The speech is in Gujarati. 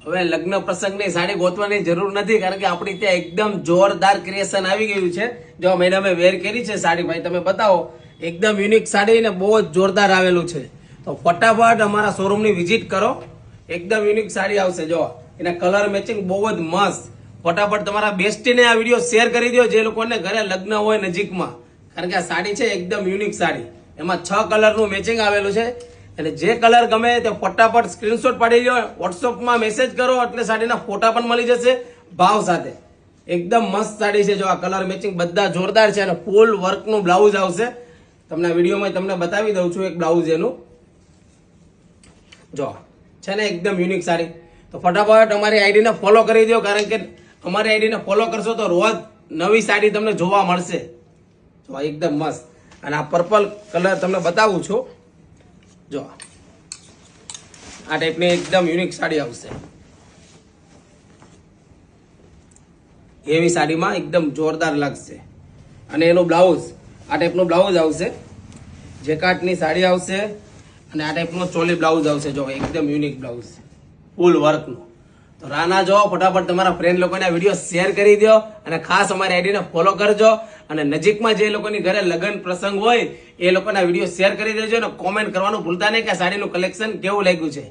હવે લગ્ન પ્રસંગની સાડી ગોતવાની જરૂર નથી, કારણ કે આપણી ત્યાં એકદમ જોરદાર ક્રિએશન આવી ગયું છે. જો મેડમે વેર કરી છે સાડી, ભાઈ તમે બતાવો. એકદમ યુનિક સાડી ને બહુ જ જોરદાર આવેલું છે. તો ફટાફટ અમારા શોરૂમની વિઝિટ કરો. એકદમ યુનિક સાડી આવશે. જો એના કલર મેચિંગ બહુ જ મસ્ત. ફટાફટ તમારા બેસ્ટીને આ વિડીયો શેર કરી દો, જે લોકોને ઘરે લગ્ન હોય નજીકમાં, કારણ કે આ સાડી છે એકદમ યુનિક સાડી. એમાં 6 કલરનું મેચિંગ આવેલું છે. એટલે જે કલર ગમે તે ફટાફટ સ્ક્રીનશોટ પાડી લો, વોટ્સઅપમાં મેસેજ કરો એટલે સાડીના ફોટા પણ મળી જશે ભાવ સાથે. એકદમ મસ્ત સાડી છે. જો આ કલર મેચિંગ બધા જોરદાર છે અને ફૂલ વર્કનું બ્લાઉઝ આવશે. તમને વિડીયોમાં તમને બતાવી દઉં છું એક બ્લાઉઝ એનું. જો છે ને એકદમ યુનિક સાડી. તો ફટાફટ અમારી આઈડીને ફોલો કરી દો, કારણ કે અમારી આઈડીને ફોલો કરશો તો રોજ નવી સાડી તમને જોવા મળશે. જો એકદમ મસ્ત. અને આ પર્પલ કલર તમને બતાવું છું. જો આ ટાઈપની એકદમ યુનિક સાડી આવશે. એવી સાડીમાં એકદમ જોરદાર લાગશે. અને એનું બ્લાઉઝ આ ટાઈપનું બ્લાઉઝ આવશે. જેકાટની સાડી આવશે અને આ ટાઈપનું ચોલી બ્લાઉઝ આવશે. જો એકદમ યુનિક બ્લાઉઝ ફૂલ વર્કનું. તો રાના જો ફટાફટ તમારા ફ્રેન્ડ લોકોને વિડીયો શેર કરી દો અને ખાસ અમારી આઈડીને ફોલો કરજો. અને નજીકમાં જે લોકોની ઘરે લગ્ન પ્રસંગ હોય એ લોકોના વિડીયો શેર કરી દેજો અને કોમેન્ટ કરવાનું ભૂલતા નહીં કે આ સાડીનું કલેક્શન કેવું લાગ્યું છે.